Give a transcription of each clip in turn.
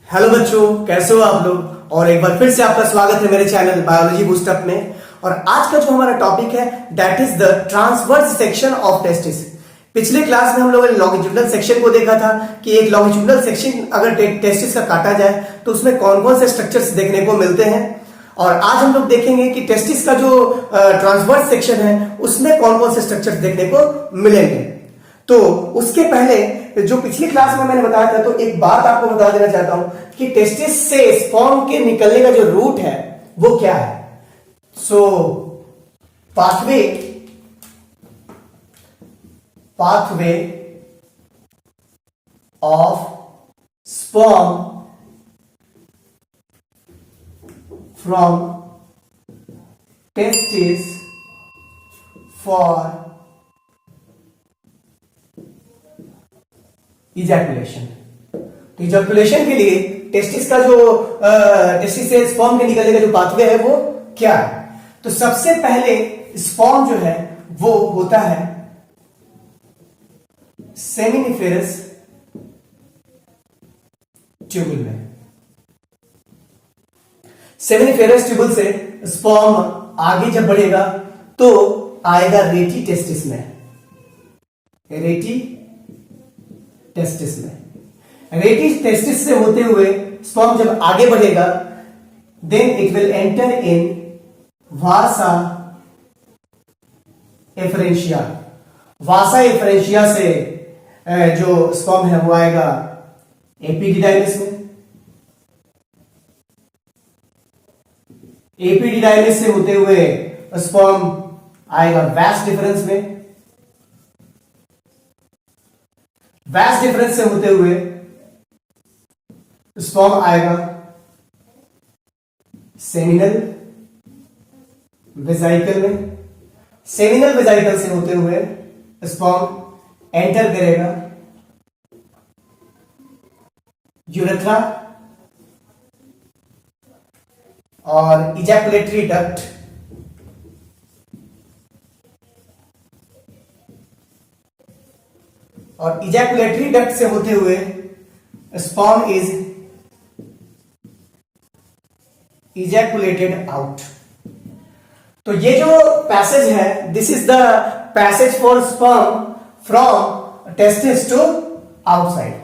Hello बच्चों, कैसे हो आप लोग। और एक बार फिर से आपका स्वागत है मेरे चैनल बायोलॉजी बूस्टअप में। और आज का जो हमारा टॉपिक है that is the transverse section of testis. पिछले क्लास में हम लोगों ने लॉन्गिट्यूडनल सेक्शन को देखा था कि एक लॉन्गिट्यूडनल सेक्शन अगर टेस्टिस का काटा जाए तो उसमें कौन कौन से स्ट्रक्चर्स देखने को मिलते हैं। और आज हम लोग देखेंगे कि टेस्टिस का जो ट्रांसवर्स सेक्शन है उसमें कौन कौन से स्ट्रक्चर्स देखने को मिलेंगे। तो उसके पहले जो पिछली क्लास में मैंने बताया था, तो एक बात आपको बता देना चाहता हूं कि टेस्टिस से स्पर्म के निकलने का जो रूट है वो क्या है। So pathway of sperm from testis for ejaculation. तो इजैकुलेशन के लिए टेस्टिस का जो टेस्टिस से स्पर्म के निकलने का जो पाथवे है वो क्या है। तो सबसे पहले स्पर्म जो है वो होता है सेमिनिफेरस ट्यूबुल में। सेमिनिफेरस ट्यूबुल से स्पर्म आगे जब बढ़ेगा तो आएगा रेटी टेस्टिस में। रेटी टेस्टिस में, रेटी टेस्टिस से होते हुए स्पर्म जब आगे बढ़ेगा then it will enter in vasa efferentia. Vasa efferentia से जो स्पर्म है वो आएगा एपिडिडाइमिस में। एपिडिडाइमिस से होते हुए स्पर्म आएगा वास डिफरेंस में। वास डिफरेंस से होते हुए स्पर्म आएगा सेमिनल वेजाइकल में। सेमिनल वेजाइकल से होते हुए स्पर्म एंटर करेगा यूरेथ्रा और इजैकुलेटरी डक्ट। और इजैकुलेटरी डक्ट से होते हुए स्पर्म इज इजैकुलेटेड आउट। तो ये जो पैसेज है this is the passage for sperm from testis to outside.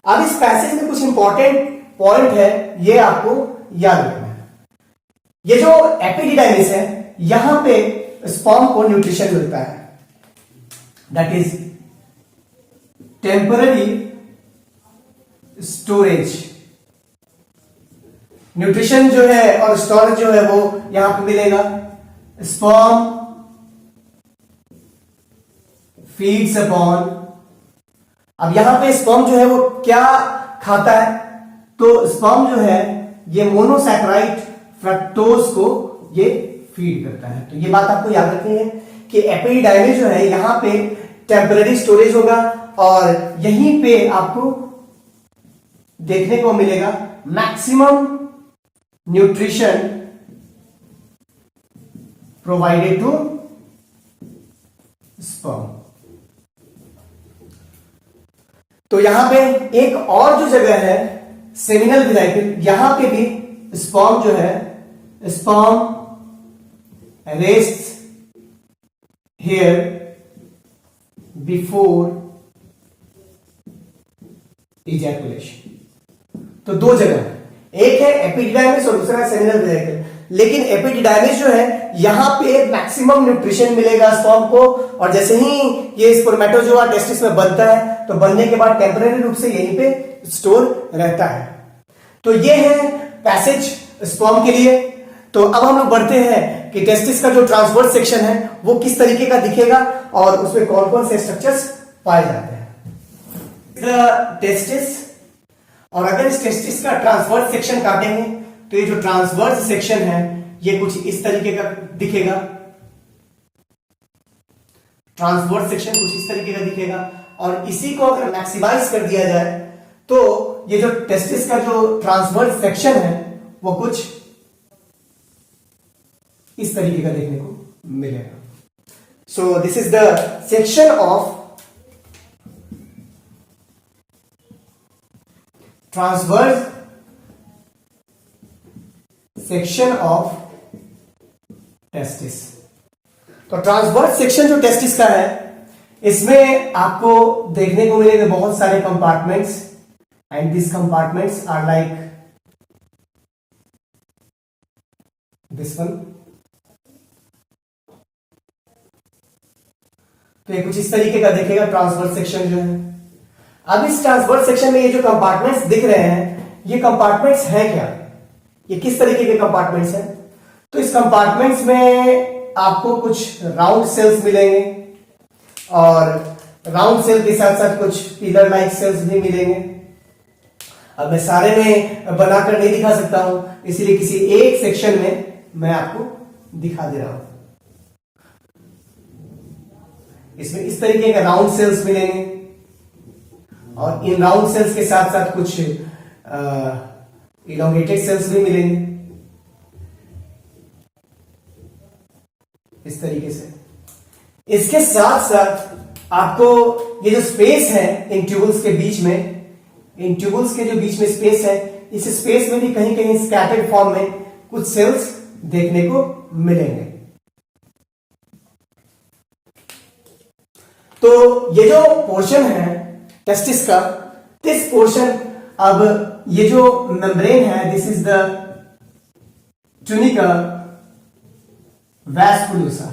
अब इस पैसेज में कुछ इंपॉर्टेंट पॉइंट है, ये आपको याद रखना है। ये जो एपिडिडाइमिस है यहां पे स्पर्म को न्यूट्रिशन मिलता है, that is temporary storage. Nutrition जो है और स्टोरेज जो है वो यहां पे मिलेगा। स्पर्म फीड्स अपॉन, अब यहां पे स्पर्म जो है वो क्या खाता है, तो स्पर्म जो है ये मोनोसैकेराइड फ्रक्टोज को ये फीड करता है। तो ये बात आपको याद रखनी है कि एपिडाइमिस जो है यहां पे टेम्पररी स्टोरेज होगा और यहीं पे आपको देखने को मिलेगा maximum nutrition provided to sperm. तो यहां पे एक और जो जगह है सेमिनल वेजाइकल, यहां पे भी स्पर्म जो है sperm rests here before ejaculation. तो दो जगह है, एक है एपिडिडाइमिस और दूसरा है सेमिनल वेजाइकल। लेकिन एपिडिडाइमिस जो है यहां पे मैक्सिमम न्यूट्रिशन मिलेगा स्पर्म को, और जैसे ही ये स्पर्मेटोजोआ टेस्टिस में बनता है तो बनने के बाद टेम्पररी रूप से यहीं पे स्टोर रहता है। तो ये है पैसेज स्पर्म के लिए। तो अब हम लोग बढ़ते हैं कि टेस्टिस का जो ट्रांसवर्स सेक्शन है वो किस तरीके का दिखेगा और उसमें कौन कौन से स्ट्रक्चर्स पाए जाते हैं। टेस्टिस, और अगर इस टेस्टिस का ट्रांसवर्स सेक्शन काटेंगे तो ये जो ट्रांसवर्स सेक्शन है ये कुछ इस तरीके का दिखेगा। ट्रांसवर्स सेक्शन कुछ इस तरीके का दिखेगा, और इसी को अगर मैक्सिमाइज कर दिया जाए तो ये जो टेस्टिस का जो ट्रांसवर्स सेक्शन है वो कुछ इस तरीके का देखने को मिलेगा। So this is the section of transverse section of testis. तो ट्रांसवर्स सेक्शन जो टेस्टिस का है, इसमें आपको देखने को मिलेंगे बहुत सारे compartments, and this compartments are like this one. तो ये कुछ इस तरीके का देखेगा ट्रांसवर्स सेक्शन जो है। अब इस ट्रांसवर्स सेक्शन में ये जो कंपार्टमेंट्स दिख रहे हैं, ये कंपार्टमेंट्स हैं क्या, ये किस तरीके के कंपार्टमेंट्स हैं? तो इस कंपार्टमेंट्स में आपको कुछ राउंड सेल्स मिलेंगे, और राउंड सेल के साथ साथ कुछ पिलर लाइक सेल्स भी मिलेंगे। अब मैं सारे में बनाकर नहीं दिखा सकता हूं, इसलिए किसी एक सेक्शन में मैं आपको दिखा दे रहा हूं। इसमें इस तरीके के राउंड सेल्स मिलेंगे, और इन राउंड सेल्स के साथ साथ कुछ इलोंगेटेड सेल्स भी मिलेंगे इस तरीके से। इसके साथ साथ आपको ये जो स्पेस है इन ट्यूबल्स के बीच में, इन ट्यूबल्स के जो बीच में स्पेस है, इस स्पेस में भी कहीं कहीं स्कैटर्ड फॉर्म में कुछ सेल्स देखने को मिलेंगे। तो ये जो पोर्शन है टेस्टिस का, दिस पोर्शन, अब ये जो मेम्ब्रेन है, this is the tunica vasculosa.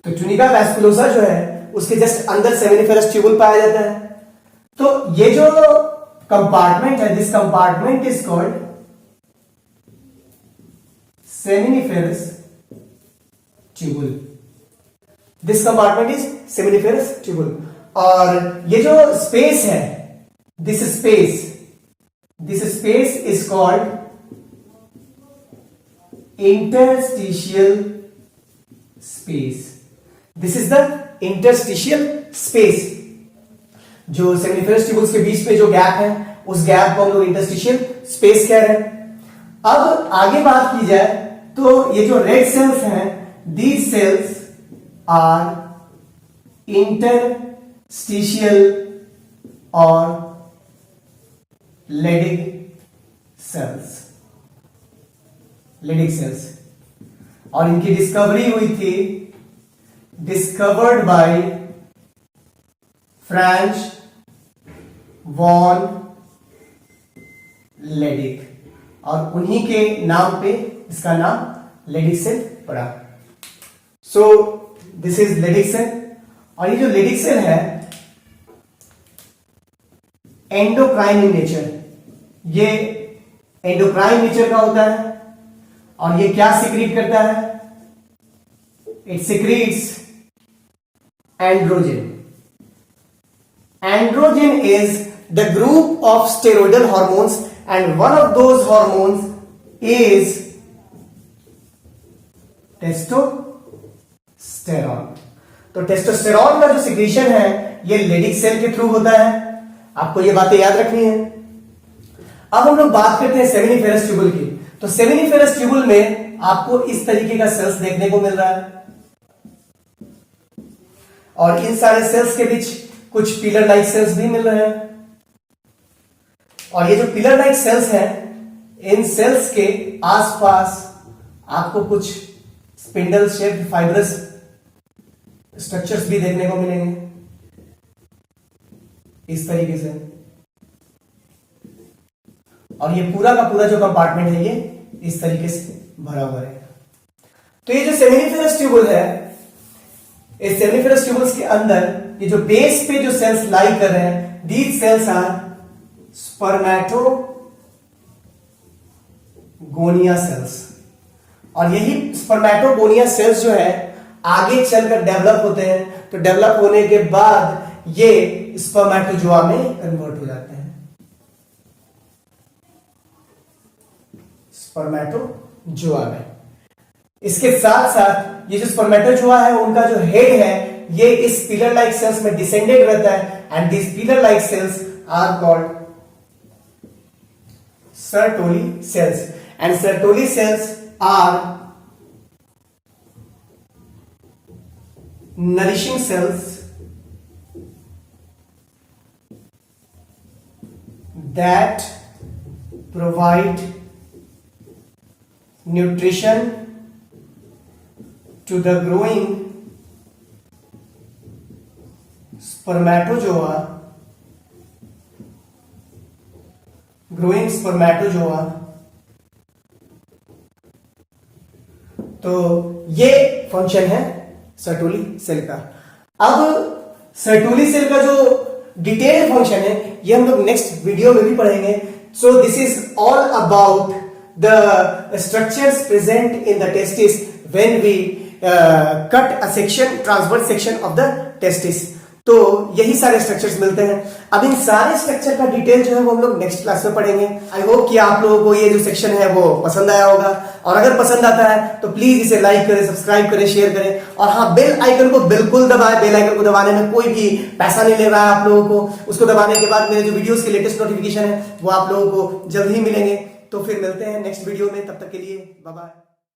तो ट्यूनिका वैस्कुलोसा जो है उसके जस्ट अंदर सेमिनिफेरस ट्यूबुल पाया जाता है। तो ये जो कंपार्टमेंट है, this compartment is called seminiferous tubule. This compartment is seminiferous tubule. और ये जो स्पेस है, this space is called interstitial space. This is the interstitial space. जो सेमिनिफेरस ट्यूबल्स के बीच में जो गैप है, उस गैप को हम लोग इंटरस्टिशियल स्पेस कह रहे हैं। अब आगे बात की जाए तो ये जो रेड सेल्स हैं, these cells are interstitial और Leydig cells, Leydig cells, और इनकी डिस्कवरी हुई थी, discovered by Franz von Leydig, और उन्हीं के नाम पे इसका नाम लेडिग सेल पड़ा। So this is Leydig cell. और ये जो लेडिग सेल है एंडोक्राइन इन नेचर, ये एंडोक्राइन नेचर का होता है। और ये क्या सिक्रीट करता है? It secretes androgen. Androgen is the group of steroidal hormones, and one of those hormones is testosterone. तो टेस्टोस्टेरॉन का जो सिक्रीशन है ये लेडिग सेल के थ्रू होता है। आपको ये बातें याद रखनी है। अब हम लोग बात करते हैं सेमिनिफेरस ट्यूबुल की। तो सेमिनिफेरस ट्यूबुल में आपको इस तरीके का सेल्स देखने को मिल रहा है, और इन सारे सेल्स के बीच कुछ पिलर लाइक सेल्स भी मिल रहे हैं। और ये जो पिलर लाइक सेल्स हैं, इन सेल्स के आसपास आपको कुछ स्पिंडल शेप्ड फाइब्रस स्ट्रक्चर्स भी देखने को मिलेंगे इस तरीके से। और ये पूरा का पूरा जो कंपार्टमेंट है ये इस तरीके से भरा हुआ है। तो ये जो सेमिनिफेरस ट्यूबुल है, इस सेमिनिफेरस ट्यूबुल्स के अंदर ये जो बेस पे जो सेल्स लाई कर रहे हैं, दीज सेल्स आर स्पर्मैटोगोनिया सेल्स। और यही स्पर्मैटोगोनिया सेल्स जो है आगे चलकर डेवलप होते हैं। तो डेवलप होने के बाद ये स्पर्मैटोजोआ में कन्वर्ट हो जाते हैं, स्पर्मैटोजोआ में। इसके साथ साथ ये जो स्पर्मैटोजोआ है, उनका जो हेड है ये इस पिलर लाइक सेल्स में डिसेंडेड रहता है, and this pillar like cells are called Sertoli cells. And Sertoli cells are nourishing cells that provide nutrition to the growing spermatozoa, तो ये फंक्शन है सर्टोली सेल का। अब सर्टोली सेल का जो डिटेल्ड फंक्शन है ये हम लोग नेक्स्ट वीडियो में भी पढ़ेंगे। So this is all about the structures present in the testis when we cut a section, transverse section of the testis. तो यही सारे स्ट्रक्चर्स मिलते हैं। अब इन सारे स्ट्रक्चर का डिटेल जो है वो हम लोग नेक्स्ट क्लास में पढ़ेंगे। आई होप कि आप लोगों को ये जो सेक्शन है वो पसंद आया होगा, और अगर पसंद आता है तो प्लीज इसे लाइक करें, सब्सक्राइब करें, शेयर करें, और हाँ, बेल आइकन को बिल्कुल दबाएं। बेल आइकन को दबाने में कोई भी पैसा नहीं ले रहा है आप लोगों को। उसको दबाने के बाद मेरे जो वीडियोस के लेटेस्ट नोटिफिकेशन है वो आप लोगों को जल्द ही मिलेंगे। तो फिर मिलते हैं नेक्स्ट वीडियो में, तब तक के लिए बाय बाय।